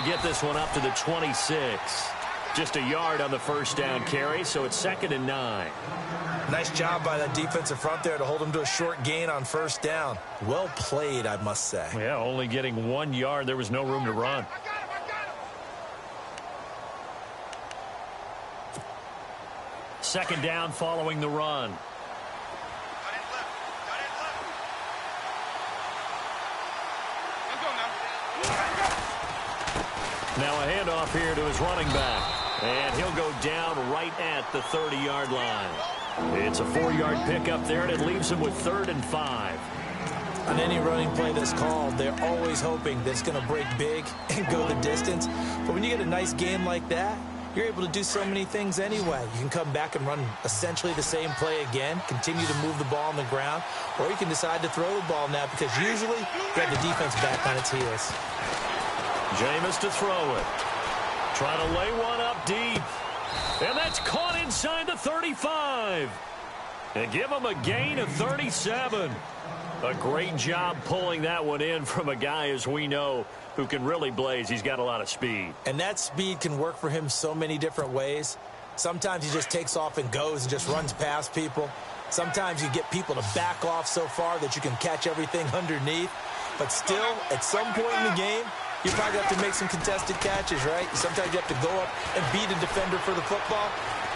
get this one up to the 26. Just a yard on the first down carry, so it's 2nd and 9. Nice job by that defensive front there to hold him to a short gain on first down. Well played, I must say. Yeah, only getting 1 yard. There was no room to run. Second down following the run. Now a handoff here to his running back. And he'll go down right at the 30-yard line. It's a 4-yard pickup there, and it leaves him with 3rd and 5. On any running play that's called, they're always hoping that it's going to break big and go the distance. But when you get a nice game like that, you're able to do so many things anyway. You can come back and run essentially the same play again, continue to move the ball on the ground, or you can decide to throw the ball now because usually you have the defense back on its heels. Jameis to throw it. Trying to lay one up deep. And that's caught inside the 35. And give him a gain of 37. A great job pulling that one in from a guy, as we know, who can really blaze. He's got a lot of speed. And that speed can work for him so many different ways. Sometimes he just takes off and goes and just runs past people. Sometimes you get people to back off so far that you can catch everything underneath. But still, at some point in the game, you probably have to make some contested catches, right? Sometimes you have to go up and beat a defender for the football.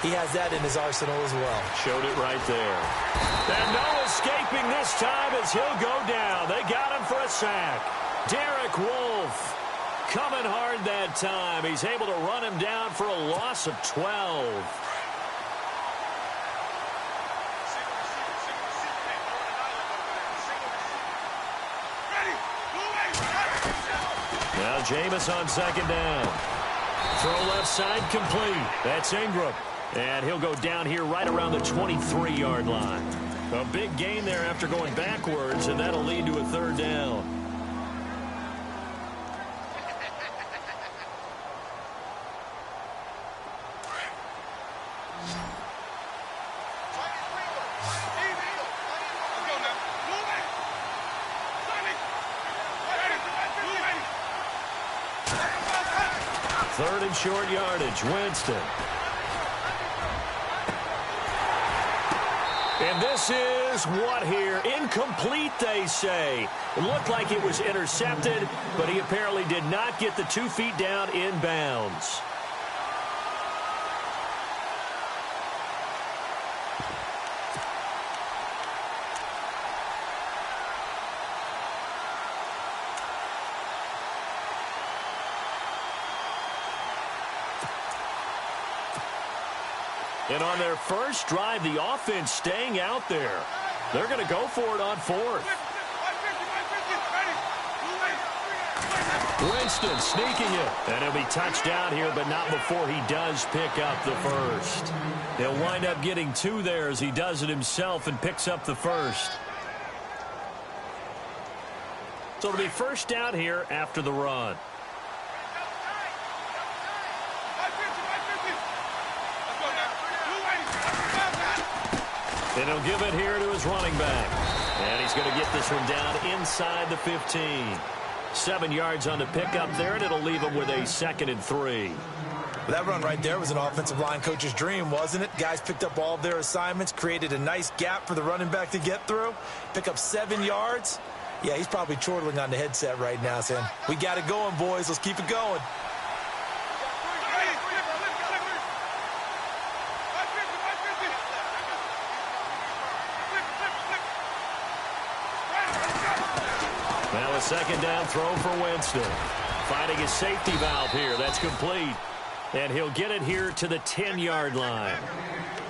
He has that in his arsenal as well. Showed it right there. And no escaping this time as he'll go down. They got him for a sack. Derek Wolfe coming hard that time. He's able to run him down for a loss of 12. Now Jameis on second down. Throw left side complete. That's Ingram. And he'll go down here right around the 23-yard line. A big gain there after going backwards, and that'll lead to a 3rd down. Third and short yardage, Winston. And this is what here? Incomplete, they say. It looked like it was intercepted, but he apparently did not get the 2 feet down in bounds. And on their first drive, the offense staying out there. They're going to go for it on 4th. Winston sneaking it. And he'll be touched down here, but not before he does pick up the first. He'll wind up getting 2 there as he does it himself and picks up the first. So it'll be first down here after the run. And he'll give it here to his running back. And he's going to get this one down inside the 15. 7 yards on the pickup there, and it'll leave him with a 2nd and 3. That run right there was an offensive line coach's dream, wasn't it? Guys picked up all of their assignments, created a nice gap for the running back to get through, pick up 7 yards. Yeah, he's probably chortling on the headset right now saying, we got it going, boys. Let's keep it going. Now a second down throw for Winston. Finding his safety valve here. That's complete. And he'll get it here to the 10-yard line.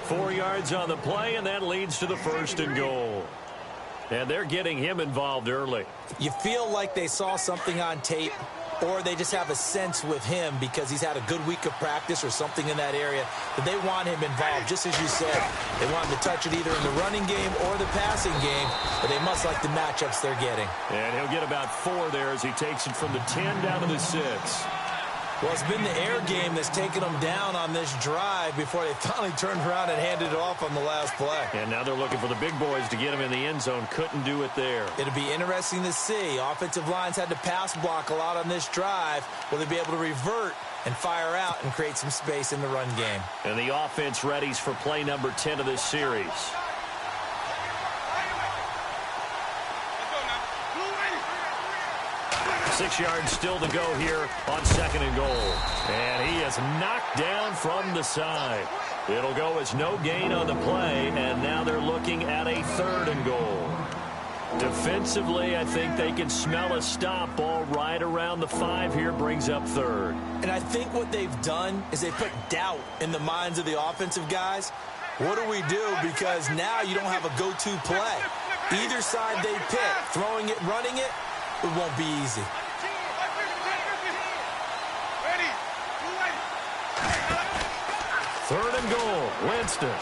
4 yards on the play, and that leads to the 1st and goal. And they're getting him involved early. You feel like they saw something on tape, or they just have a sense with him because he's had a good week of practice or something in that area that they want him involved. Just as you said, they want him to touch it either in the running game or the passing game, but they must like the matchups they're getting. And he'll get about 4 there as he takes it from the 10 down to the 6. Well, it's been the air game that's taken them down on this drive before they finally turned around and handed it off on the last play. And now they're looking for the big boys to get them in the end zone. Couldn't do it there. It'll be interesting to see. Offensive lines had to pass block a lot on this drive. Will they be able to revert and fire out and create some space in the run game? And the offense readies for play number 10 of this series. 6 yards still to go here on 2nd and goal. And he is knocked down from the side. It'll go as no gain on the play, and now they're looking at a 3rd and goal. Defensively, I think they can smell a stop. Ball right around the 5 here, brings up 3rd. And I think what they've done is they put doubt in the minds of the offensive guys. What do we do? Because now you don't have a go-to play. Either side they pick, throwing it, running it, it won't be easy. Third and goal, Winston.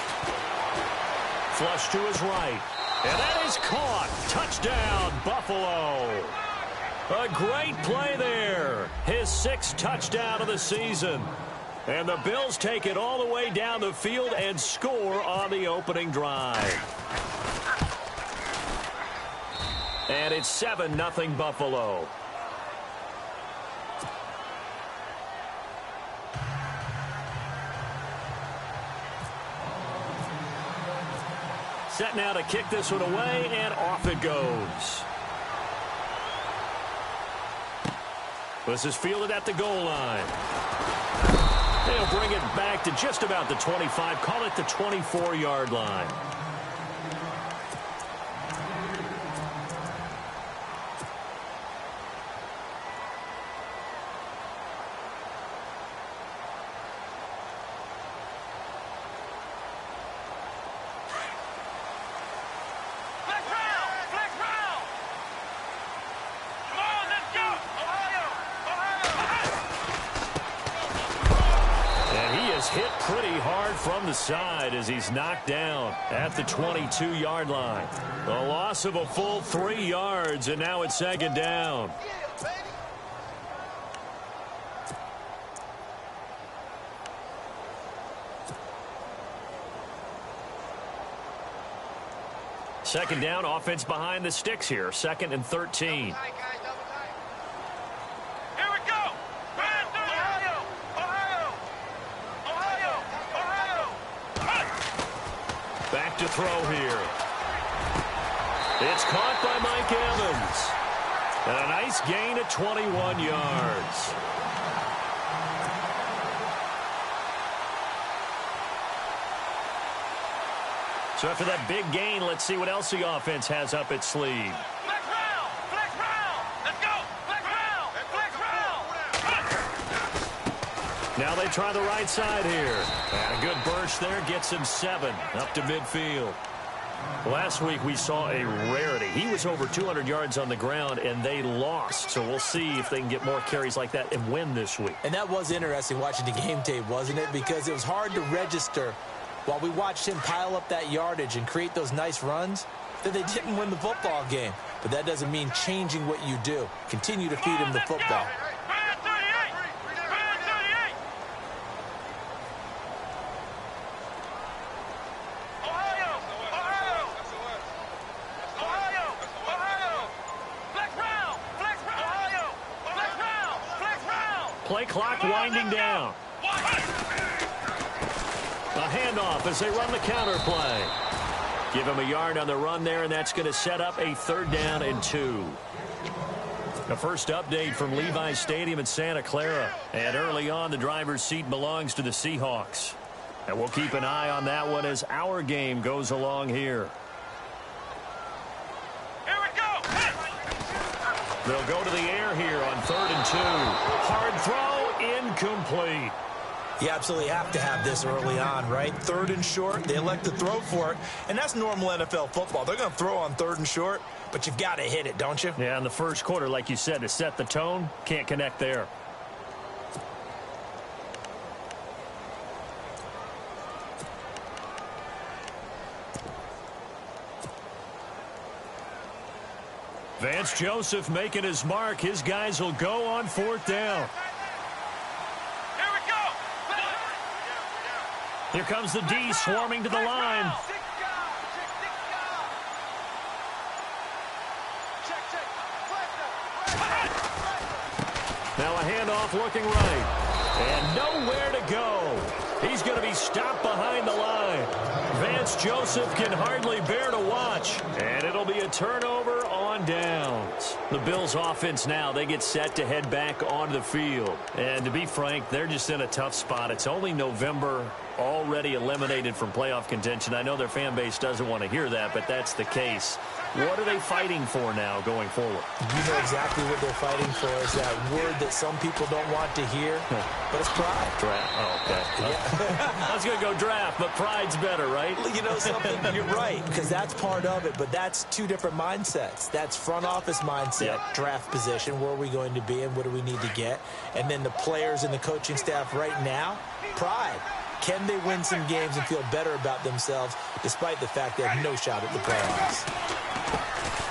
Flush to his right. And that is caught. Touchdown, Buffalo. A great play there. His 6th touchdown of the season. And the Bills take it all the way down the field and score on the opening drive. And it's 7-0 Buffalo. Set now to kick this one away, and off it goes. This is fielded at the goal line. They'll bring it back to just about the 25. Call it the 24-yard line. Hit pretty hard from the side as he's knocked down at the 22-yard line. A loss of a full 3 yards, and now it's 2nd down. Second down, offense behind the sticks here. 2nd and 13. Back to throw here. It's caught by Mike Evans. And a nice gain at 21 yards. So after that big gain, let's see what else the offense has up its sleeve. Flex round! Flex round! Let's go! Flex round! Flex round! Now they try the right side here. And a good burst there gets him 7 up to midfield. Last week we saw a rarity. He was over 200 yards on the ground, and they lost. So we'll see if they can get more carries like that and win this week. And that was interesting watching the game tape, wasn't it? Because it was hard to register while we watched him pile up that yardage and create those nice runs that they didn't win the football game. But that doesn't mean changing what you do. Continue to feed him the football. Play clock winding down. A handoff as they run the counter play. Give him a yard on the run there, and that's going to set up a 3rd down and 2. The first update from Levi's Stadium in Santa Clara. And early on, the driver's seat belongs to the Seahawks. And we'll keep an eye on that one as our game goes along here. They'll go to the air here on 3rd and 2. Hard throw, incomplete. You absolutely have to have this early on, right? 3rd and short, they elect to throw for it, and that's normal NFL football. They're going to throw on 3rd and short, but you've got to hit it, don't you? Yeah, in the first quarter, like you said, to set the tone, can't connect there. Vance Joseph making his mark. His guys will go on 4th down. Here comes the D swarming to the line. Now a handoff looking right. And nowhere to go. He's going to be stopped behind the line. Vance Joseph can hardly bear to watch. And it'll be a turnover on downs. The Bills offense now, they get set to head back onto the field. And to be frank, they're just in a tough spot. It's only November, already eliminated from playoff contention. I know their fan base doesn't want to hear that, but that's the case. What are they fighting for now going forward? You know exactly what they're fighting for is that word that some people don't want to hear, but it's pride. Draft. Oh, okay. Yeah. I was going to go draft, but pride's better, right? You know something? You're right, because that's part of it, but that's two different mindsets. That's front office mindset, draft position, where are we going to be and what do we need to get? And then the players and the coaching staff right now, pride. Can they win some games and feel better about themselves despite the fact they have no shot at the playoffs?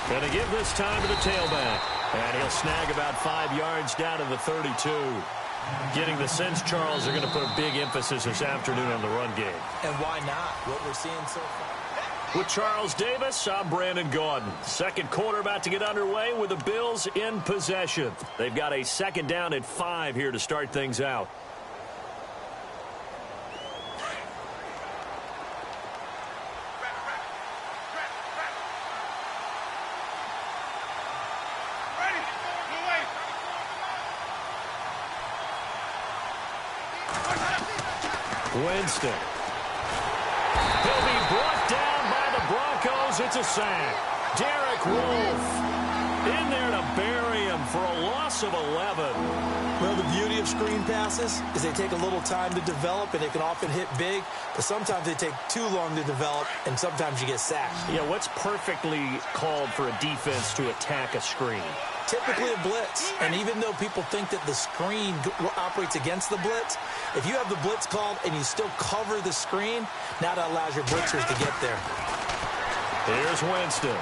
Going to give this time to the tailback. And he'll snag about 5 yards down to the 32. Getting the sense, Charles, are going to put a big emphasis this afternoon on the run game. And why not? What we're seeing so far. With Charles Davis, I'm Brandon Gaudin. Second quarter about to get underway with the Bills in possession. They've got a second down at 5 here to start things out. Winston. He'll be brought down by the Broncos. It's a sack. Derek Wolfe in there to bury him for a loss of 11. Well, the beauty of screen passes is they take a little time to develop, and they can often hit big, but sometimes they take too long to develop, and sometimes you get sacked. Yeah, what's perfectly called for a defense to attack a screen? Typically a blitz, and even though people think that the screen operates against the blitz, if you have the blitz called and you still cover the screen, now that allows your blitzers to get there. Here's Winston.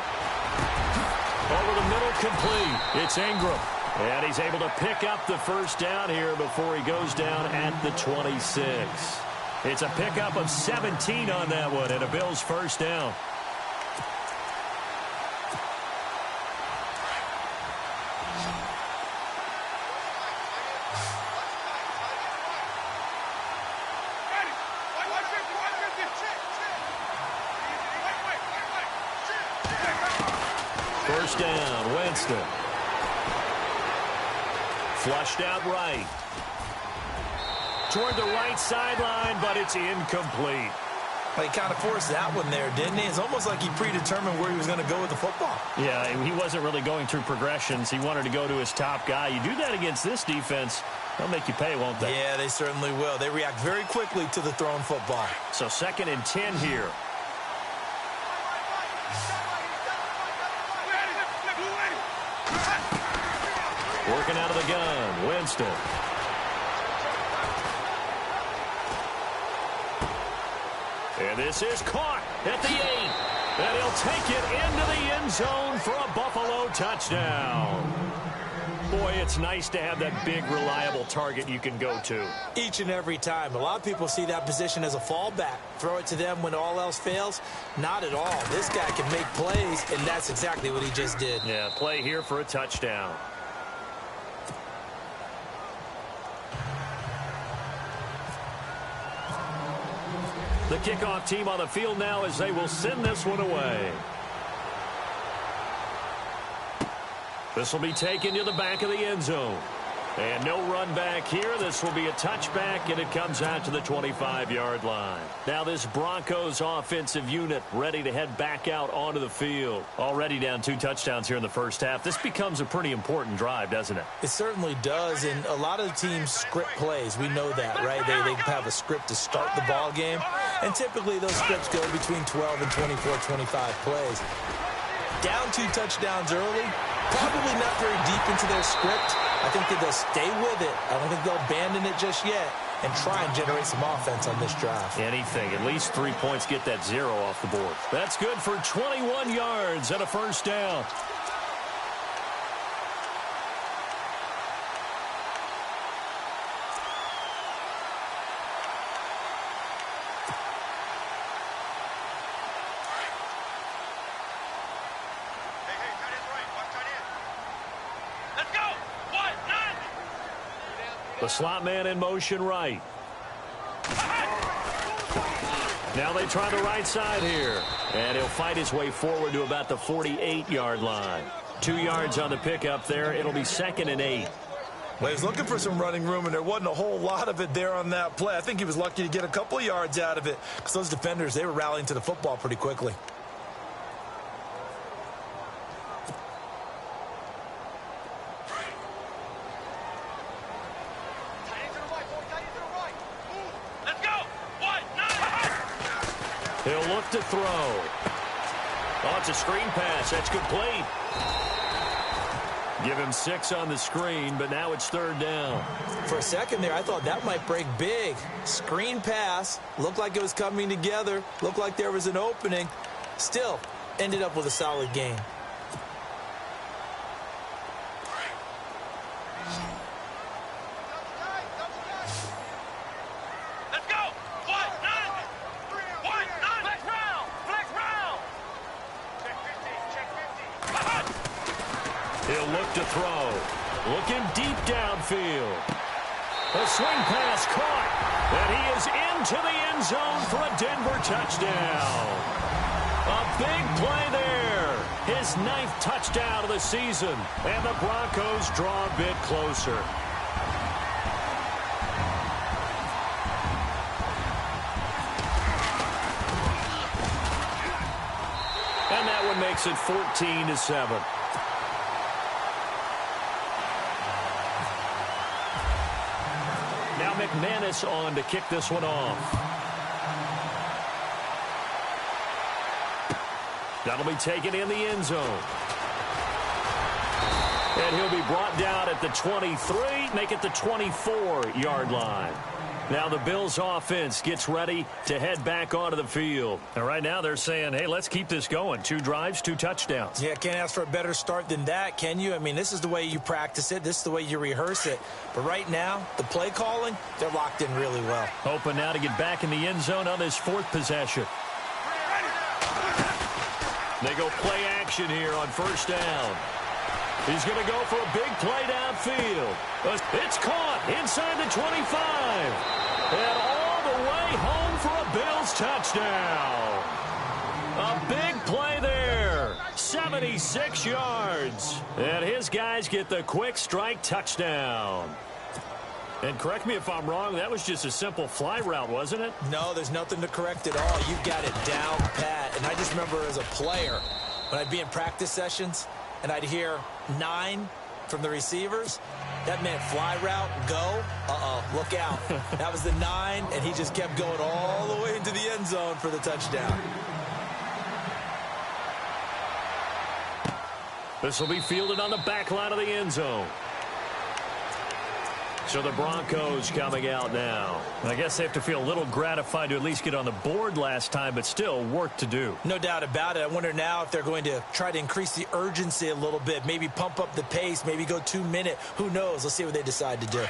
Over the middle, complete. It's Ingram. And he's able to pick up the first down here before he goes down at the 26. It's a pickup of 17 on that one, and a Bills first down. First down, Winston. Flushed out right. Toward the right sideline, but it's incomplete. Well, he kind of forced that one there, didn't he? It's almost like he predetermined where he was going to go with the football. Yeah, he wasn't really going through progressions. He wanted to go to his top guy. You do that against this defense, they'll make you pay, won't they? Yeah, they certainly will. They react very quickly to the thrown football. So 2nd and 10 here. Working out of the gun, Winston. And this is caught at the 8. And he'll take it into the end zone for a Buffalo touchdown. Boy, it's nice to have that big, reliable target you can go to. Each and every time. A lot of people see that position as a fallback. Throw it to them when all else fails. Not at all. This guy can make plays, and that's exactly what he just did. Yeah, play here for a touchdown. The kickoff team on the field now as they will send this one away. This will be taken to the back of the end zone. And no run back here. This will be a touchback, and it comes out to the 25-yard line. Now this Broncos offensive unit ready to head back out onto the field. Already down 2 touchdowns here in the first half. This becomes a pretty important drive, doesn't it? It certainly does, and a lot of teams script plays. We know that, right? They have a script to start the ball game, and typically those scripts go between 12 and 24, 25 plays. Down 2 touchdowns early, probably not very deep into their script. I think that they'll stay with it. I don't think they'll abandon it just yet and try and generate some offense on this drive. Anything. At least 3 points, get that 0 off the board. That's good for 21 yards and a first down. The slot man in motion right. Now they try the right side here. And he'll fight his way forward to about the 48-yard line. 2 yards on the pickup there. It'll be 2nd and 8. Well, he was looking for some running room, and there wasn't a whole lot of it there on that play. I think he was lucky to get a couple of yards out of it because those defenders, they were rallying to the football pretty quickly. He'll look to throw. Oh, it's a screen pass. That's complete. Give him 6 on the screen, but now it's 3rd down. For a second there, I thought that might break big. Screen pass. Looked like it was coming together. Looked like there was an opening. Still, ended up with a solid gain. He'll look to throw. Looking deep downfield. A swing pass caught. And he is into the end zone for a Denver touchdown. A big play there. His 9th touchdown of the season. And the Broncos draw a bit closer. And that one makes it 14-7. Now McManus on to kick this one off. That'll be taken in the end zone. And he'll be brought down at the 23, make it the 24-yard line. Now the Bills offense gets ready to head back onto the field. And right now they're saying, hey, let's keep this going. 2 drives, 2 touchdowns. Yeah, can't ask for a better start than that, can you? I mean, this is the way you practice it. This is the way you rehearse it. But right now, the play calling, they're locked in really well. Hoping now to get back in the end zone on this 4th possession. They go play action here on 1st down. He's going to go for a big play downfield. It's caught inside the 25. And all the way home for a Bills touchdown. A big play there. 76 yards. And his guys get the quick strike touchdown. And correct me if I'm wrong, that was just a simple fly route, wasn't it? No, there's nothing to correct at all. You've got it down pat. And I just remember as a player, when I'd be in practice sessions, and I'd hear 9 from the receivers, that meant fly route, go, look out. That was the 9, and he just kept going all the way into the end zone for the touchdown. This will be fielded on the back line of the end zone. So the Broncos coming out now. I guess they have to feel a little gratified to at least get on the board last time, but still work to do. No doubt about it. I wonder now if they're going to try to increase the urgency a little bit, maybe pump up the pace, maybe go 2-minute. Who knows? Let's see what they decide to do.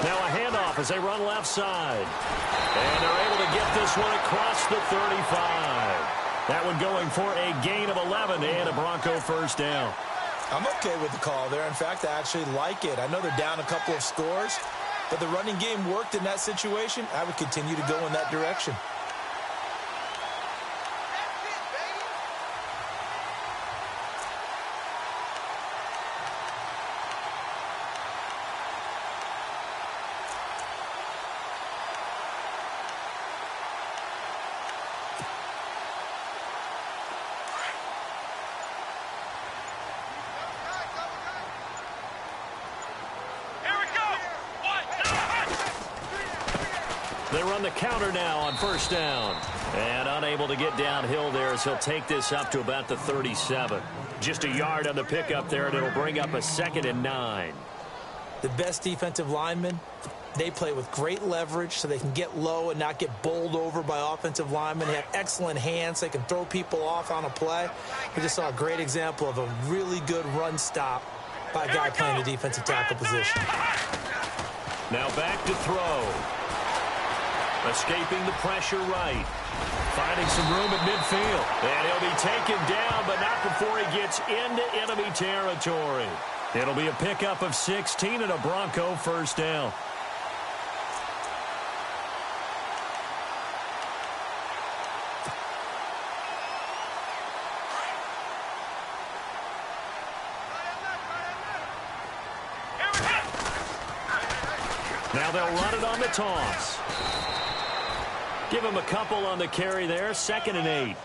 Now a handoff as they run left side. And they're able to get this one across the 35. That one going for a gain of 11 and a Bronco 1st down. I'm okay with the call there. In fact, I actually like it. I know they're down a couple of scores, but the running game worked in that situation. I would continue to go in that direction. They run the counter now on 1st down. And unable to get downhill there as he'll take this up to about the 37. Just a yard on the pickup there, and it'll bring up a 2nd and 9. The best defensive linemen, they play with great leverage so they can get low and not get bowled over by offensive linemen. They have excellent hands. They can throw people off on a play. We just saw a great example of a really good run stop by a guy playing the defensive tackle position. Now back to throw. Escaping the pressure right. Finding some room at midfield. And he'll be taken down, but not before he gets into enemy territory. It'll be a pickup of 16 and a Bronco first down. Now they'll run it on the toss. Give him a couple on the carry there. 2nd and 8.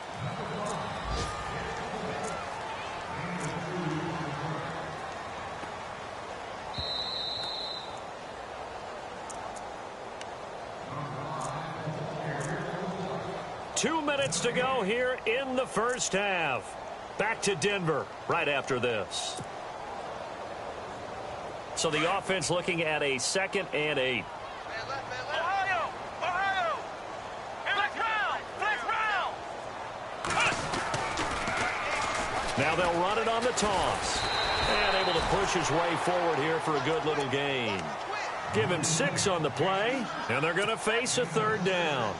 Two minutes to go here in the first half. Back to Denver right after this. So the offense looking at a 2nd and 8. Ohio! Flex round! Now they'll run it on the toss. And able to push his way forward here for a good little gain. Give him 6 on the play, and they're going to face a 3rd down.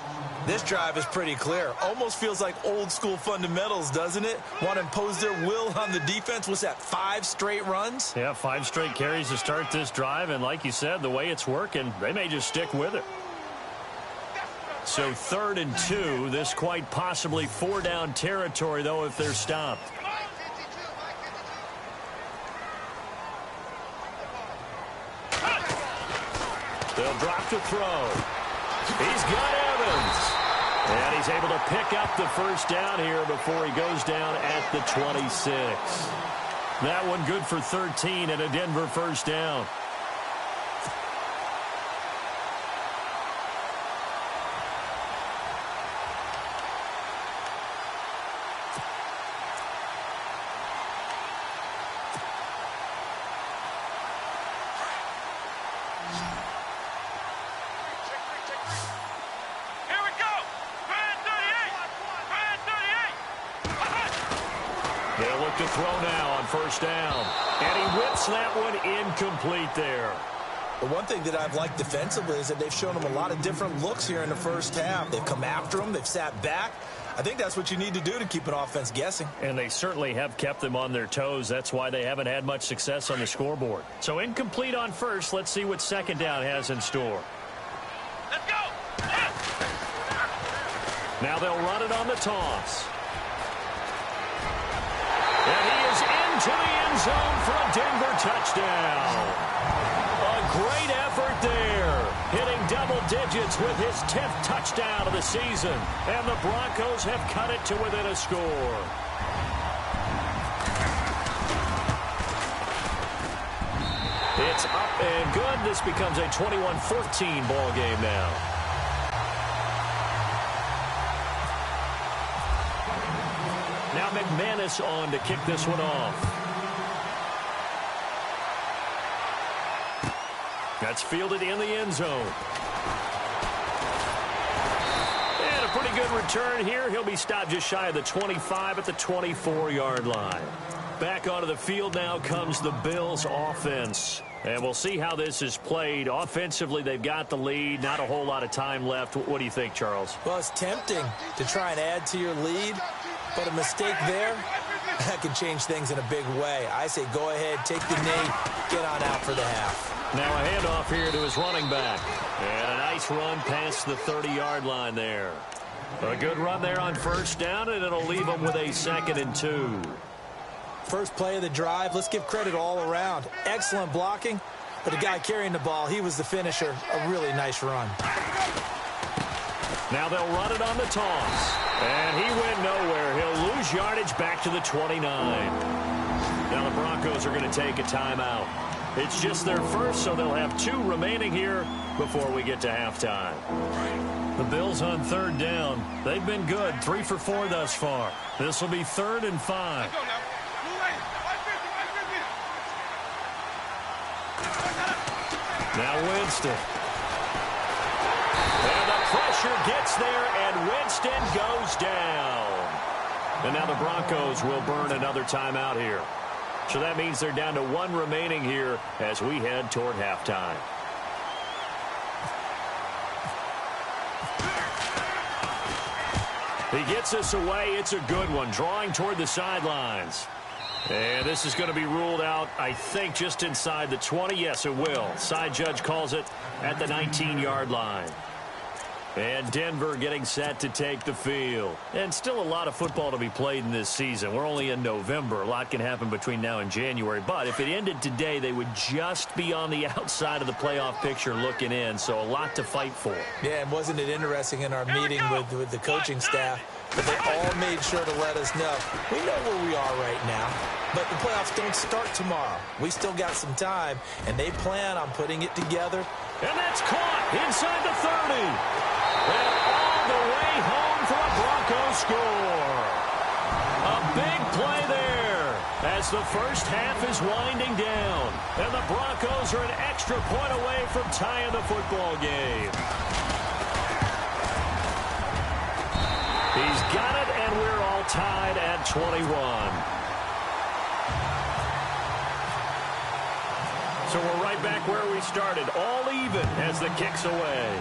This drive is pretty clear. Almost feels like old school fundamentals, doesn't it? Want to impose their will on the defense. What's that, 5 straight runs? Yeah, 5 straight carries to start this drive. And like you said, the way it's working, they may just stick with it. So 3rd and 2. This quite possibly 4-down territory, though, if they're stopped. They'll drop to throw. He's got Evans. And he's able to pick up the first down here before he goes down at the 26. That one good for 13 and a Denver first down. To throw now on first down. And he whips that one incomplete there. The one thing that I've liked defensively is that they've shown him a lot of different looks here in the first half. They've come after him. They've sat back. I think that's what you need to do to keep an offense guessing. And they certainly have kept them on their toes. That's why they haven't had much success on the scoreboard. So incomplete on first. Let's see what 2nd down has in store. Let's go! Now they'll run it on the toss. And he is into the end zone for a Denver touchdown. A great effort there. Hitting double digits with his 10th touchdown of the season. And the Broncos have cut it to within a score. It's up and good. This becomes a 21-14 ball game now. Now McManus on to kick this one off. That's fielded in the end zone. And a pretty good return here. He'll be stopped just shy of the 25 at the 24-yard line. Back onto the field now comes the Bills offense. And we'll see how this is played. Offensively, they've got the lead. Not a whole lot of time left. What do you think, Charles? Well, it's tempting to try and add to your lead. But a mistake there, that can change things in a big way. I say go ahead, take the knee, get on out for the half. Now a handoff here to his running back. And a nice run past the 30-yard line there. A good run there on first down, and it'll leave him with a 2nd and 2. First play of the drive, let's give credit all around. Excellent blocking, but the guy carrying the ball, he was the finisher. A really nice run. Now they'll run it on the toss. And he went nowhere. He'll lose yardage back to the 29. Now the Broncos are going to take a timeout. It's just their first, so they'll have 2 remaining here before we get to halftime. The Bills on 3rd down. They've been good. 3 for 4 thus far. This will be 3rd and 5. Now Winston. And the pressure gets there, and Winston goes down. And now the Broncos will burn another timeout here. So that means they're down to 1 remaining here as we head toward halftime. He gets us away. It's a good one, drawing toward the sidelines. And this is going to be ruled out, I think, just inside the 20. Yes, it will. Side judge calls it at the 19-yard line. And Denver getting set to take the field. And still a lot of football to be played in this season. We're only in November. A lot can happen between now and January. But if it ended today, they would just be on the outside of the playoff picture looking in. So a lot to fight for. Yeah, and wasn't it interesting in our meeting with the coaching staff that they all made sure to let us know, we know where we are right now, but the playoffs don't start tomorrow. We still got some time, and they plan on putting it together. And that's caught inside the 30. And all the way home for a Broncos score. A big play there as the first half is winding down. And the Broncos are an extra point away from tying the football game. He's got it, and we're all tied at 21. So we're right back where we started, all even as the kick's away.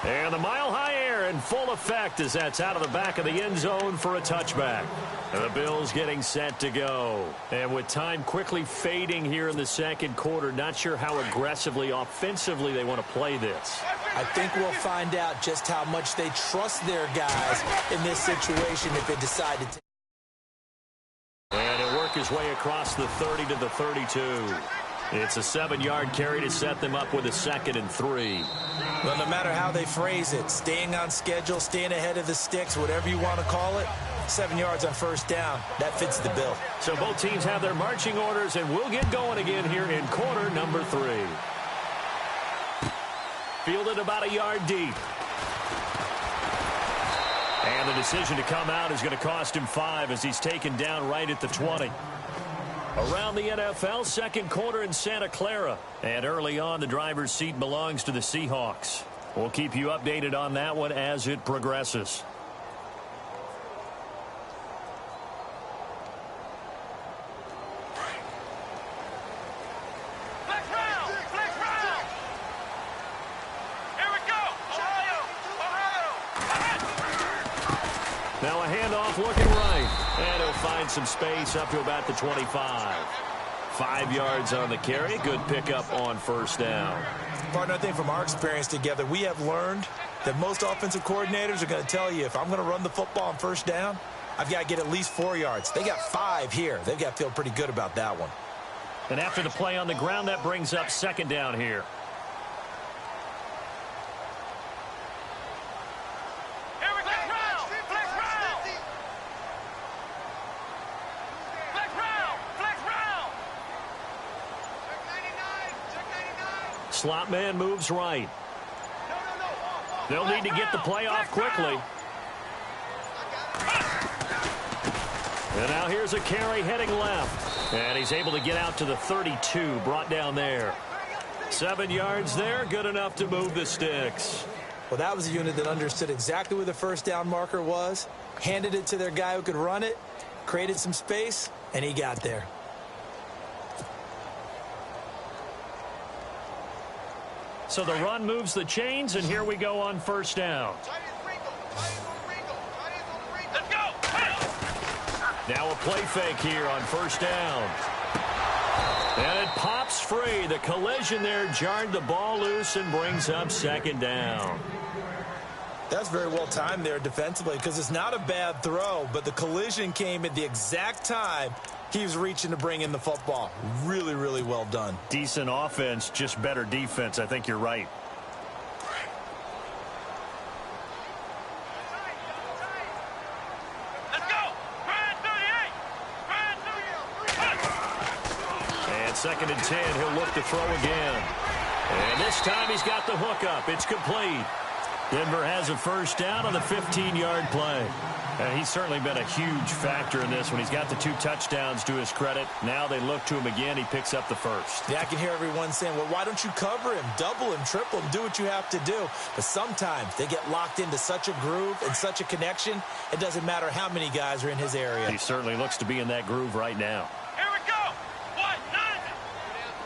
And the mile-high air in full effect as that's out of the back of the end zone for a touchback. And the Bills getting set to go. And with time quickly fading here in the second quarter, not sure how aggressively, offensively they want to play this. I think we'll find out just how much they trust their guys in this situation if they decide to take. And he'll work his way across the 30 to the 32. It's a 7-yard carry to set them up with a 2nd and 3. Well, no matter how they phrase it, staying on schedule, staying ahead of the sticks, whatever you want to call it, 7 yards on first down, that fits the bill. So both teams have their marching orders, and we'll get going again here in quarter number 3. Fielded about a yard deep. And the decision to come out is going to cost him 5 as he's taken down right at the 20. Around the NFL, second quarter in Santa Clara. And early on, the driver's seat belongs to the Seahawks. We'll keep you updated on that one as it progresses. Flex round! Flex round! Here we go! Ohio! Now a handoff looking right. And he'll find some space up to about the 25. 5 yards on the carry. Good pickup on first down. Partner, I think from our experience together, we have learned that most offensive coordinators are going to tell you, if I'm going to run the football on first down, I've got to get at least 4 yards. They got 5 here. They've got to feel pretty good about that one. And after the play on the ground, that brings up second down here. Slot man moves right. They'll need to get the play off quickly. And now here's a carry heading left. And he's able to get out to the 32, brought down there. 7 yards there, good enough to move the sticks. Well, that was a unit that understood exactly where the first down marker was, handed it to their guy who could run it, created some space, and he got there. So the run moves the chains, and here we go on first down. Let's go! Now a play fake here on first down. And it pops free. The collision there jarred the ball loose and brings up second down. That's very well timed there defensively because it's not a bad throw, but the collision came at the exact time he was reaching to bring in the football. Really, really well done. Decent offense, just better defense. I think you're right. Let's go! Brand 38! Brand 38! And 2nd and 10, he'll look to throw again. And this time he's got the hook up. It's complete. Denver has a first down on the 15-yard play. And he's certainly been a huge factor in this one. He's got the 2 touchdowns to his credit. Now they look to him again. He picks up the first. Yeah, I can hear everyone saying, well, why don't you cover him, double him, triple him, do what you have to do. But sometimes they get locked into such a groove and such a connection, it doesn't matter how many guys are in his area. He certainly looks to be in that groove right now. Here we go! 190!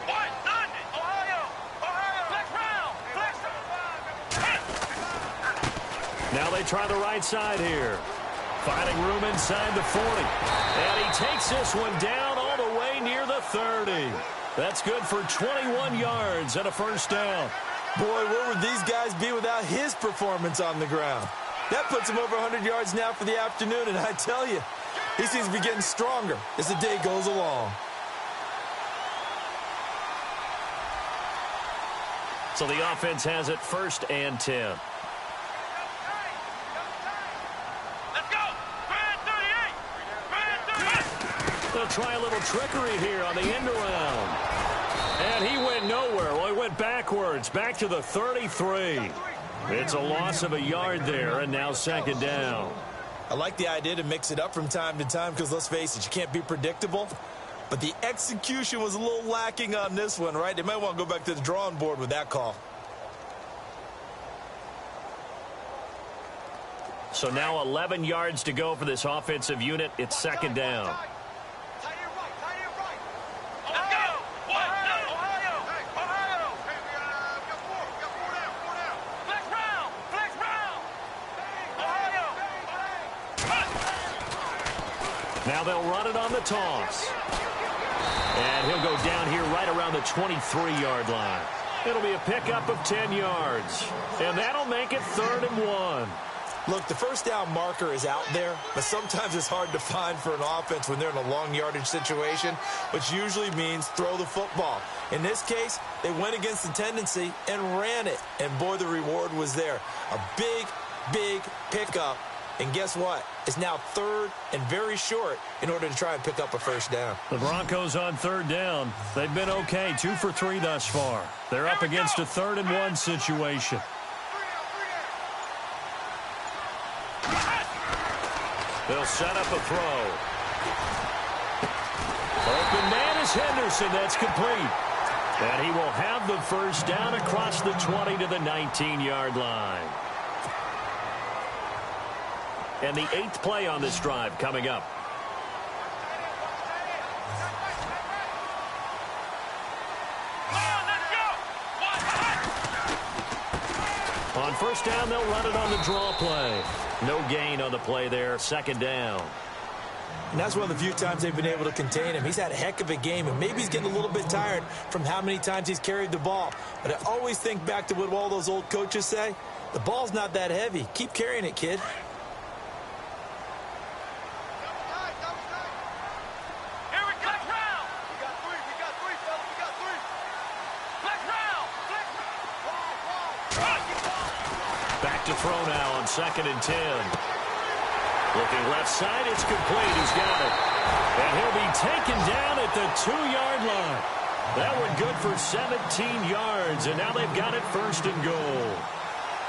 190! Ohio! Ohio! Flex round! Flex round! Now they try the right side here. Finding room inside the 40. And he takes this one down all the way near the 30. That's good for 21 yards and a first down. Boy, where would these guys be without his performance on the ground? That puts him over 100 yards now for the afternoon, and I tell you, he seems to be getting stronger as the day goes along. So the offense has it 1st and 10. They'll try a little trickery here on the end around. And he went nowhere. Well, he went backwards, back to the 33. It's a loss of a yard there, and now 2nd down. I like the idea to mix it up from time to time because, let's face it, you can't be predictable. But the execution was a little lacking on this one, right? They might want to go back to the drawing board with that call. So now 11 yards to go for this offensive unit. It's 2nd down. Now they'll run it on the toss. And he'll go down here right around the 23-yard line. It'll be a pickup of 10 yards. And that'll make it 3rd and 1. Look, the first down marker is out there, but sometimes it's hard to find for an offense when they're in a long yardage situation, which usually means throw the football. In this case, they went against the tendency and ran it. And boy, the reward was there. A big, big pickup. And guess what? It's now 3rd and very short in order to try and pick up a first down. The Broncos on 3rd down. They've been okay, 2 for 3 thus far. They're up against a 3rd and 1 situation. They'll set up a throw. Open man is Henderson. That's complete. And he will have the first down across the 20 to the 19-yard line. And the 8th play on this drive coming up. On 1st down, they'll run it on the draw play. No gain on the play there, 2nd down. And that's one of the few times they've been able to contain him. He's had a heck of a game, and maybe he's getting a little bit tired from how many times he's carried the ball. But I always think back to what all those old coaches say. The ball's not that heavy. Keep carrying it, kid. Back to throw now on 2nd and 10. Looking left side, it's complete. He's got it. And he'll be taken down at the 2-yard line. That one good for 17 yards, and now they've got it 1st and goal.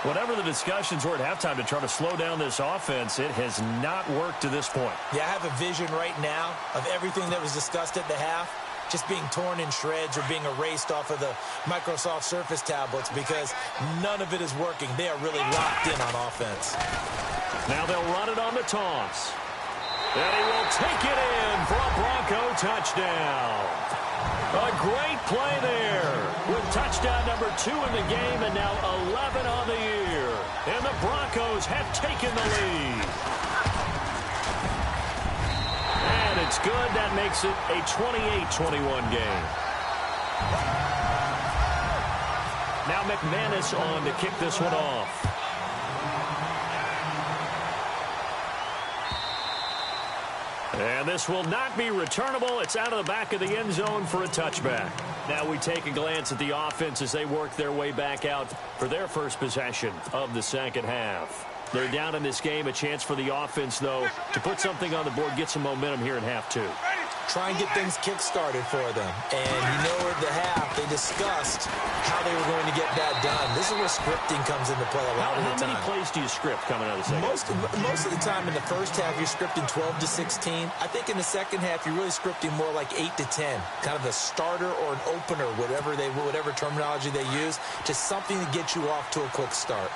Whatever the discussions were at halftime to try to slow down this offense, it has not worked to this point. Yeah, I have a vision right now of everything that was discussed at the half just being torn in shreds or being erased off of the Microsoft Surface tablets because none of it is working. They are really locked in on offense. Now they'll run it on the toss. And he will take it in for a Bronco touchdown. A great play there with touchdown number 2 in the game and now 11 on the year. And the Broncos have taken the lead. And it's good. That makes it a 28-21 game. Now McManus on to kick this one off. And this will not be returnable. It's out of the back of the end zone for a touchback. Now we take a glance at the offense as they work their way back out for their first possession of the 2nd half. They're down in this game. A chance for the offense, though, to put something on the board, get some momentum here in half 2. Try and get things kick-started for them. And you know at the half, they discussed how they were going to get that done. This is where scripting comes into play a lot of the time. How many plays do you script coming out of the second? Most of the time in the first half, you're scripting 12 to 16. I think in the second half, you're really scripting more like 8 to 10. Kind of a starter or an opener, whatever terminology they use. Just something to get you off to a quick start.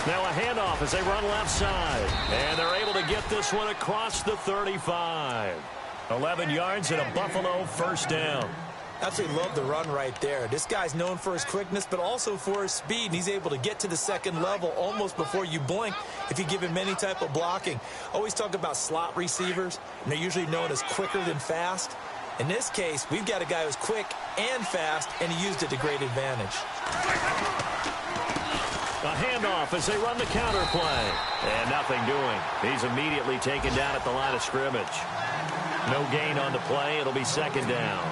Now a handoff as they run left side. And they're able to get this one across the 35. 11 yards and a Buffalo first down. Absolutely love the run right there. This guy's known for his quickness, but also for his speed. And he's able to get to the second level almost before you blink if you give him any type of blocking. Always talk about slot receivers, and they're usually known as quicker than fast. In this case, we've got a guy who's quick and fast, and he used it to great advantage. A handoff as they run the counter play. And nothing doing. He's immediately taken down at the line of scrimmage. No gain on the play. It'll be second down.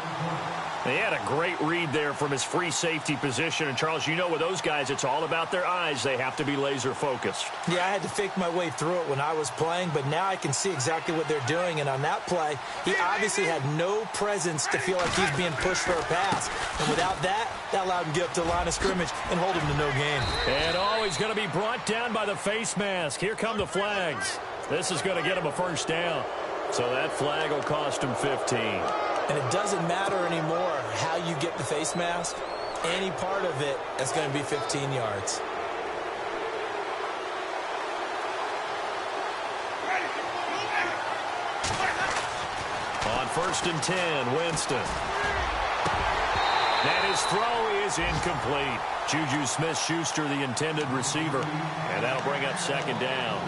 He had a great read there from his free safety position. And, Charles, you know with those guys, it's all about their eyes. They have to be laser-focused. Yeah, I had to fake my way through it when I was playing, but now I can see exactly what they're doing. And on that play, he obviously had no presence to feel like he's being pushed for a pass. And without that, that allowed him to get up to the line of scrimmage and hold him to no gain. And always going to be brought down by the face mask. Here come the flags. This is going to get him a first down. So that flag will cost him 15. And it doesn't matter anymore how you get the face mask. Any part of it is going to be 15 yards. On 1st and 10, Winston. And his throw is incomplete. Juju Smith-Schuster, the intended receiver. And that'll bring up second down.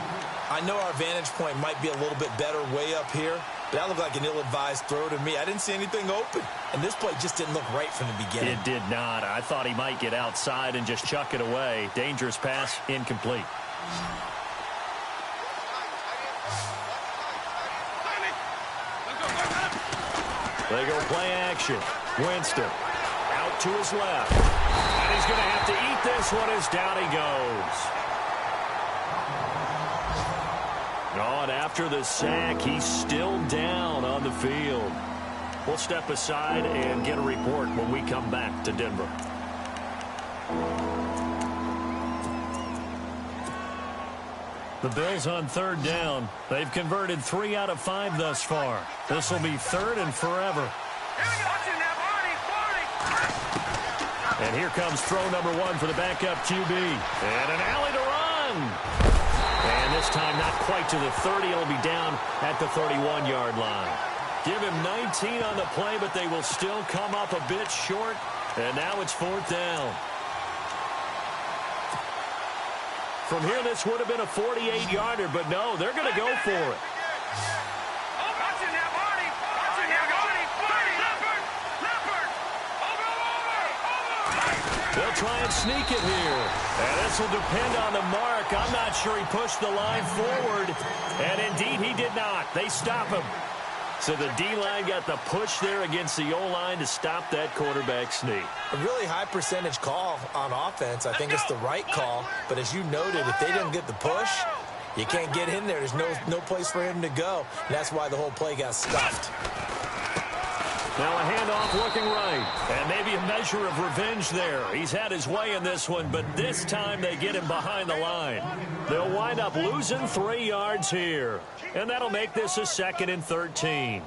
I know our vantage point might be a little bit better way up here, but that looked like an ill-advised throw to me. I didn't see anything open, and this play just didn't look right from the beginning. It did not. I thought he might get outside and just chuck it away. Dangerous pass, incomplete. They go play action. Winston out to his left. And he's going to have to eat this one as down he goes. Oh, and after the sack, he's still down on the field. We'll step aside and get a report when we come back to Denver. The Bills on 3rd down. They've converted 3 out of 5 thus far. This will be 3rd and forever. And here comes throw number 1 for the backup QB. And an alley to run. And this time not quite to the 30. It'll be down at the 31-yard line. Give him 19 on the play, but they will still come up a bit short. And now it's 4th down. From here, this would have been a 48-yarder, but no, they're going to go for it. They'll try and sneak it here. And this will depend on the mark. I'm not sure he pushed the line forward. And indeed, he did not. They stop him. So the D-line got the push there against the O-line to stop that quarterback sneak. A really high percentage call on offense. I think it's the right call. But as you noted, if they didn't get the push, you can't get in there. There's no place for him to go. And that's why the whole play got stuffed. Now a handoff looking right. And maybe a measure of revenge there. He's had his way in this one, but this time they get him behind the line. They'll wind up losing 3 yards here. And that'll make this a 2nd and 13.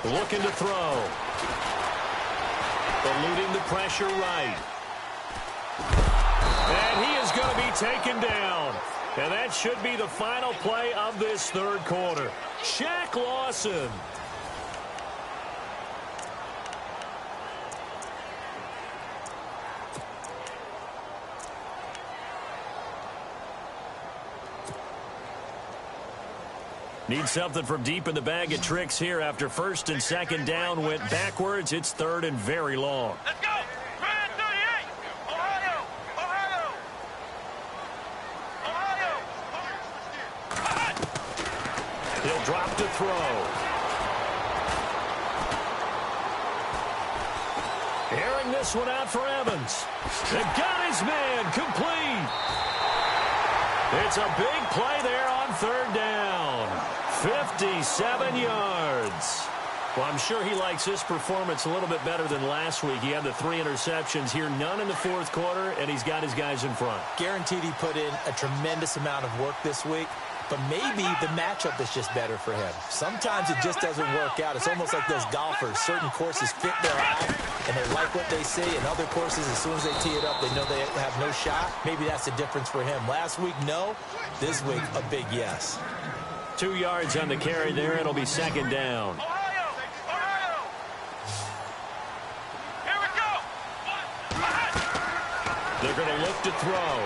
Looking to throw. Eluding the pressure right. And he is going to be taken down. And that should be the final play of this 3rd quarter. Shaq Lawson. Need something from deep in the bag of tricks here after 1st and 2nd down went backwards. It's 3rd and very long. Let's go! 38! Ohio! Ohio! Ohio! He'll drop to throw. Airing this one out for Evans. They've got his man complete. It's a big play there on 3rd down. 57 yards. Well, I'm sure he likes this performance a little bit better than last week. He had the 3 interceptions here, none in the fourth quarter, and he's got his guys in front. Guaranteed he put in a tremendous amount of work this week, but maybe the matchup is just better for him. Sometimes it just doesn't work out. It's almost like those golfers. Certain courses fit their eye, and they like what they see, and other courses, as soon as they tee it up, they know they have no shot. Maybe that's the difference for him. Last week, no. This week, a big yes. 2 yards on the carry there. It'll be second down. They're going to look to throw.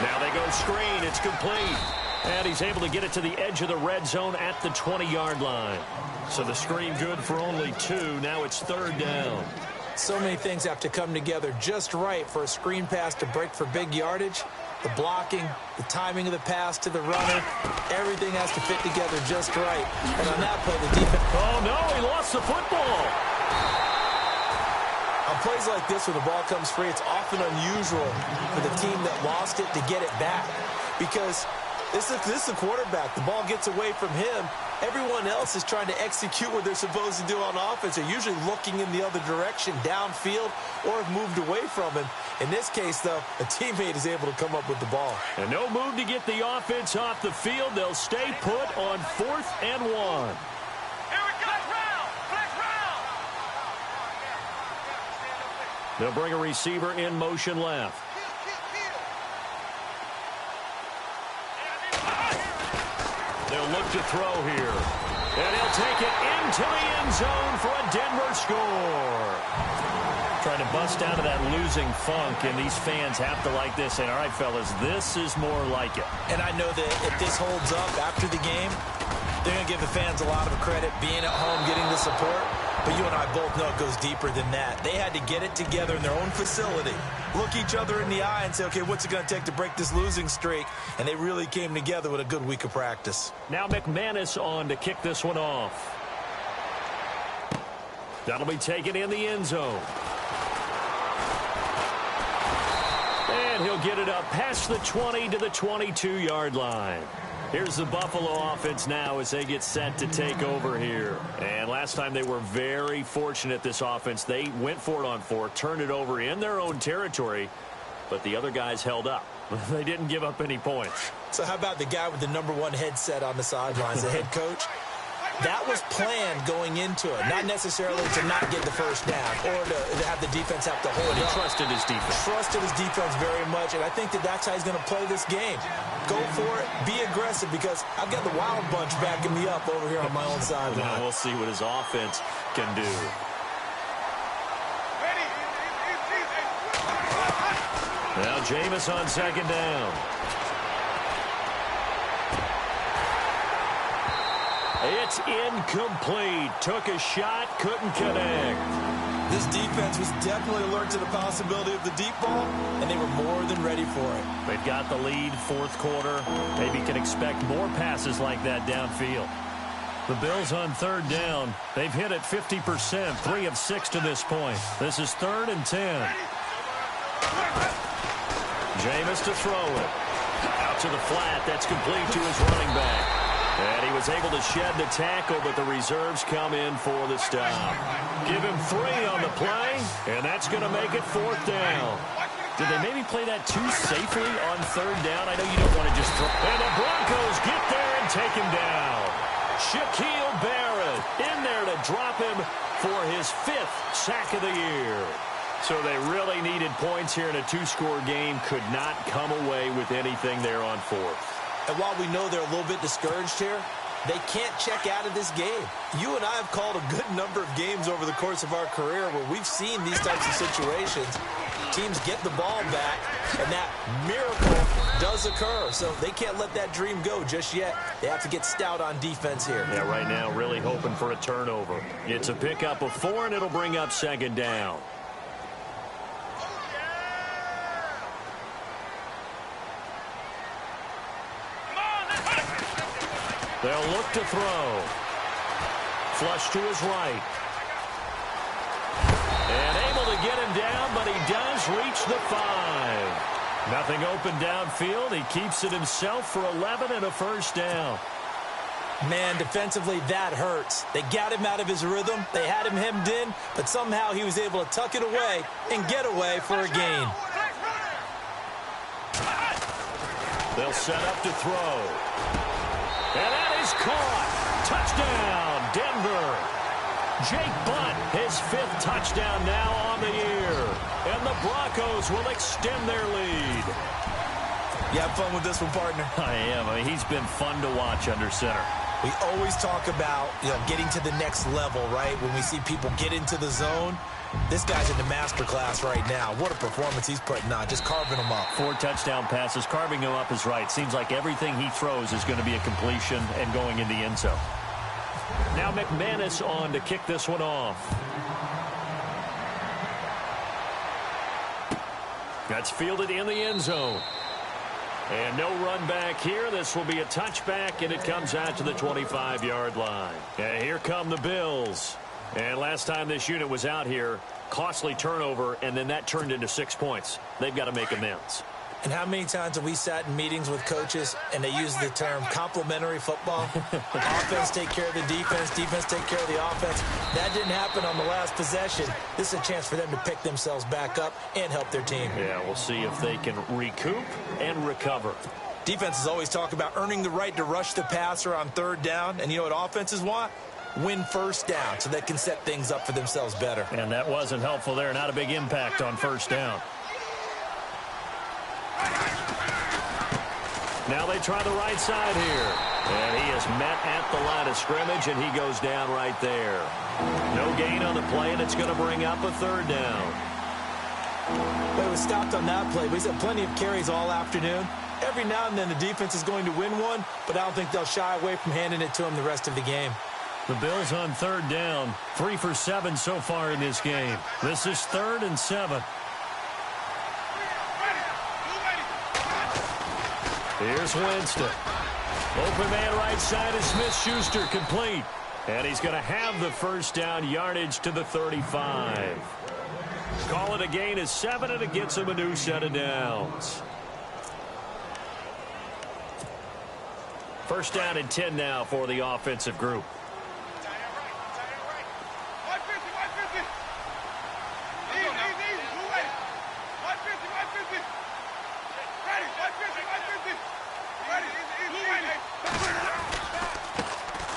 Now they go screen. It's complete. And he's able to get it to the edge of the red zone at the 20-yard line. So the screen good for only 2. Now it's third down. So many things have to come together just right for a screen pass to break for big yardage. The blocking, the timing of the pass to the runner, everything has to fit together just right. And on that play, the defense... Oh, no, he lost the football. On plays like this where the ball comes free, it's often unusual for the team that lost it to get it back. Because this is the quarterback. The ball gets away from him. Everyone else is trying to execute what they're supposed to do on offense. They're usually looking in the other direction, downfield, or have moved away from him. In this case, though, a teammate is able to come up with the ball. And no move to get the offense off the field. They'll stay put on 4th and 1. They'll bring a receiver in motion left. They'll look to throw here. And he'll take it into the end zone for a Denver score. Trying to bust out of that losing funk, and these fans have to like this. And all right, fellas, this is more like it. And I know that if this holds up after the game, they're going to give the fans a lot of credit, being at home, getting the support. But you and I both know it goes deeper than that. They had to get it together in their own facility, look each other in the eye and say, okay, what's it going to take to break this losing streak? And they really came together with a good week of practice. Now McManus on to kick this one off. That'll be taken in the end zone. And he'll get it up past the 20 to the 22-yard line. Here's the Buffalo offense now as they get set to take over here. And last time they were very fortunate, this offense. They went for it on 4, turned it over in their own territory, but the other guys held up. They didn't give up any points. So how about the guy with the #1 headset on the sidelines, the head coach? That was planned going into it, not necessarily to not get the first down or to have the defense have to hold it. He trusted his defense. Trusted his defense very much, and I think that that's how he's going to play this game. Go for it, be aggressive, because I've got the Wild Bunch backing me up over here on my own sideline. Now we'll see what his offense can do. Now Jameis on second down. It's incomplete. Took a shot, couldn't connect. This defense was definitely alert to the possibility of the deep ball, and they were more than ready for it. They've got the lead, fourth quarter. Maybe can expect more passes like that downfield. The Bills on third down. They've hit it 50%, 3 of 6 to this point. This is 3rd and 10. Jameis to throw it. Out to the flat. That's complete to his running back. And he was able to shed the tackle, but the reserves come in for the stop. Give him 3 on the play, and that's going to make it 4th down. Did they maybe play that too safely on 3rd down? I know you don't want to just throw. And the Broncos get there and take him down. Shaquille Barrett in there to drop him for his 5th sack of the year. So they really needed points here in a 2-score game. Could not come away with anything there on 4th. And while we know they're a little bit discouraged here, they can't check out of this game. You and I have called a good number of games over the course of our career where we've seen these types of situations. Teams get the ball back, and that miracle does occur. So they can't let that dream go just yet. They have to get stout on defense here. Yeah, right now really hoping for a turnover. It's a pickup of 4, and it'll bring up second down. They'll look to throw. Flush to his right. And able to get him down, but he does reach the 5. Nothing open downfield. He keeps it himself for 11 and a first down. Man, defensively, that hurts. They got him out of his rhythm. They had him hemmed in, but somehow he was able to tuck it away and get away for a gain. They'll set up to throw. And that is caught. Touchdown, Denver. Jake Butt, his 5th touchdown now on the year. And the Broncos will extend their lead. You have fun with this one, partner? I am. I mean, he's been fun to watch under center. We always talk about, getting to the next level, right? When we see people get into the zone, this guy's in the master class right now. What a performance he's putting on, just carving them up. 4 touchdown passes. Carving them up is right. Seems like everything he throws is going to be a completion and going in the end zone. Now McManus on to kick this one off. That's fielded in the end zone. And no run back here. This will be a touchback, and it comes out to the 25-yard line. And here come the Bills. And last time this unit was out here, costly turnover, and then that turned into 6 points. They've got to make amends. And how many times have we sat in meetings with coaches and they use the term complementary football? Offense take care of the defense, defense take care of the offense. That didn't happen on the last possession. This is a chance for them to pick themselves back up and help their team. Yeah, we'll see if they can recoup and recover. Defenses always talk about earning the right to rush the passer on 3rd down. And you know what offenses want? Win 1st down so they can set things up for themselves better. And that wasn't helpful there. Not a big impact on 1st down. Now they try the right side here. And he is met at the line of scrimmage, and he goes down right there. No gain on the play, and it's going to bring up a 3rd down. But it was stopped on that play. He's had plenty of carries all afternoon. Every now and then the defense is going to win one, but I don't think they'll shy away from handing it to him the rest of the game. The Bills on 3rd down. 3 for 7 so far in this game. This is 3rd and 7. Here's Winston. Open man right side is Smith-Schuster, complete. And he's going to have the 1st down, yardage to the 35. Call it a gain of 7, and it gets him a new set of downs. 1st down and 10 now for the offensive group.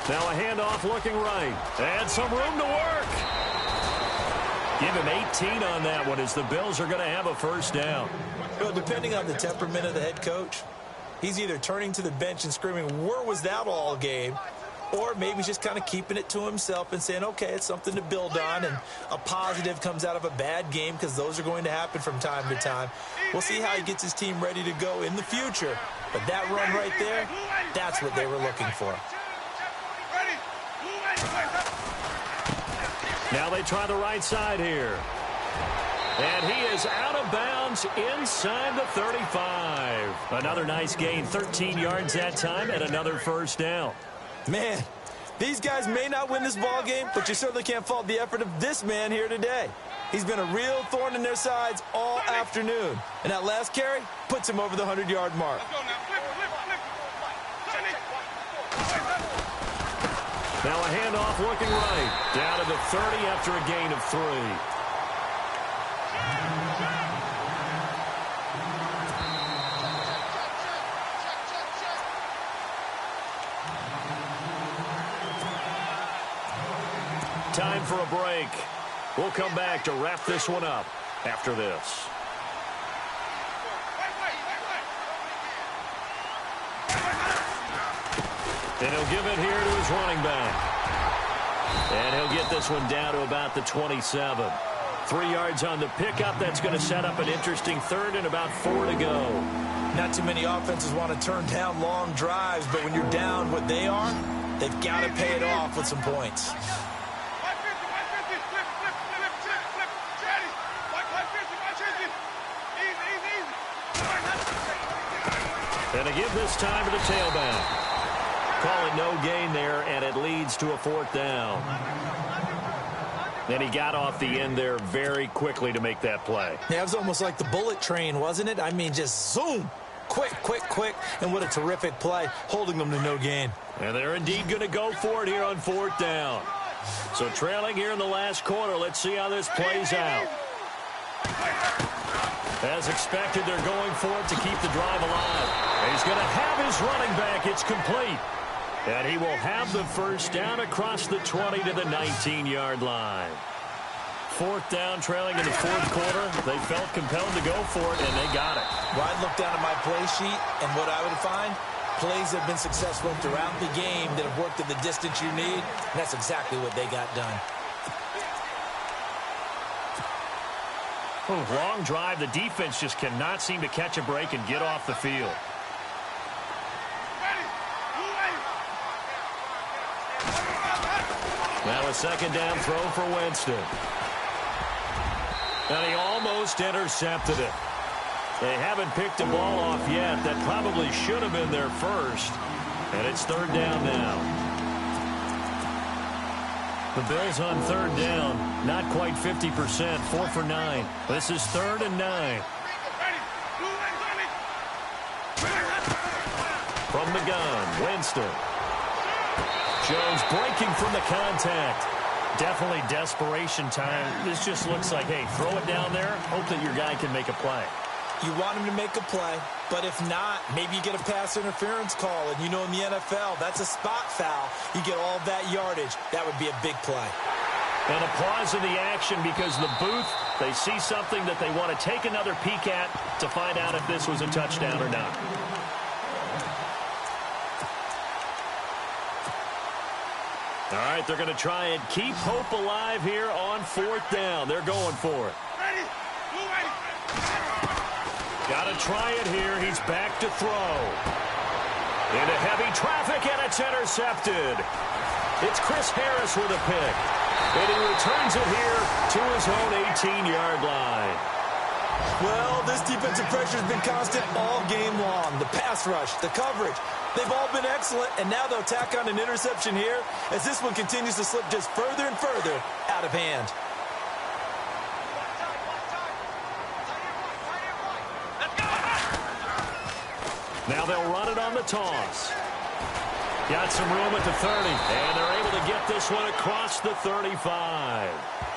Now a handoff looking right. And some room to work. Give him 18 on that one as the Bills are going to have a 1st down. Well, depending on the temperament of the head coach, he's either turning to the bench and screaming, where was that all game? Or maybe just kind of keeping it to himself and saying, okay, it's something to build on, and a positive comes out of a bad game because those are going to happen from time to time. We'll see how he gets his team ready to go in the future. But that run right there, that's what they were looking for. Now they try the right side here. And he is out of bounds inside the 35. Another nice gain, 13 yards that time, and another 1st down. Man, these guys may not win this ball game, but you certainly can't fault the effort of this man here today. He's been a real thorn in their sides all afternoon. And that last carry puts him over the 100-yard mark. Now a handoff looking right. Down to the 30 after a gain of 3. Time for a break. We'll come back to wrap this one up after this. And he'll give it here to his running back. And he'll get this one down to about the 27. 3 yards on the pickup. That's going to set up an interesting 3rd and about 4 to go. Not too many offenses want to turn down long drives, but when you're down what they are, they've got to pay it off with some points. And to give this time to the tailback. Call it no gain there, and it leads to a 4th down. And he got off the end there very quickly to make that play. Yeah, it was almost like the bullet train, wasn't it? I mean, just zoom. Quick, and what a terrific play, holding them to no gain. And they're indeed going to go for it here on 4th down. So trailing here in the last quarter, let's see how this plays out. As expected, they're going for it to keep the drive alive. He's going to have his running back. It's complete. And he will have the first down across the 20 to the 19-yard line. 4th down, trailing in the 4th quarter. They felt compelled to go for it, and they got it. Well, I'd look down at my play sheet, and what I would find, plays have been successful throughout the game that have worked at the distance you need, and that's exactly what they got done. Long drive. The defense just cannot seem to catch a break and get off the field. Now a 2nd down throw for Winston. And he almost intercepted it. They haven't picked a ball off yet. That probably should have been their first. And it's 3rd down now. The Bills on 3rd down. Not quite 50%. 4 for 9. This is 3rd and 9. From the gun, Winston. Jones breaking from the contact. Definitely desperation time. This just looks like, hey, throw it down there. Hope that your guy can make a play. You want him to make a play, but if not, maybe you get a pass interference call. And you know in the NFL, that's a spot foul. You get all that yardage. That would be a big play. And a pause in the action because the booth, they see something that they want to take another peek at to find out if this was a touchdown or not. All right, they're going to try and keep hope alive here on 4th down. They're going for it. Got to try it here. He's back to throw. Into heavy traffic, and it's intercepted. It's Chris Harris with a pick. And he returns it here to his own 18-yard line. Well, this defensive pressure has been constant all game long. The pass rush, the coverage, they've all been excellent, and now they'll tack on an interception here as this one continues to slip just further and further out of hand. Now they'll run it on the toss. Got some room at the 30, and they're able to get this one across the 35.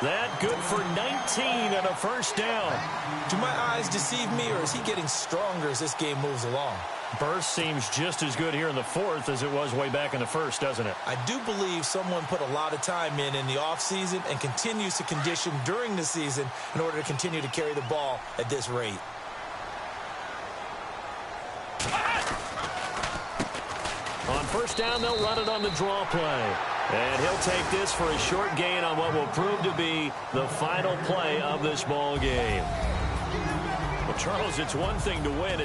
That good for 19 and a first down. Do my eyes deceive me, or is he getting stronger as this game moves along? Burst seems just as good here in the 4th as it was way back in the 1st, doesn't it? I do believe someone put a lot of time in the offseason and continues to condition during the season in order to continue to carry the ball at this rate. On first down, they'll run it on the draw play. And he'll take this for a short gain on what will prove to be the final play of this ball game. Well, Charles, it's one thing to win.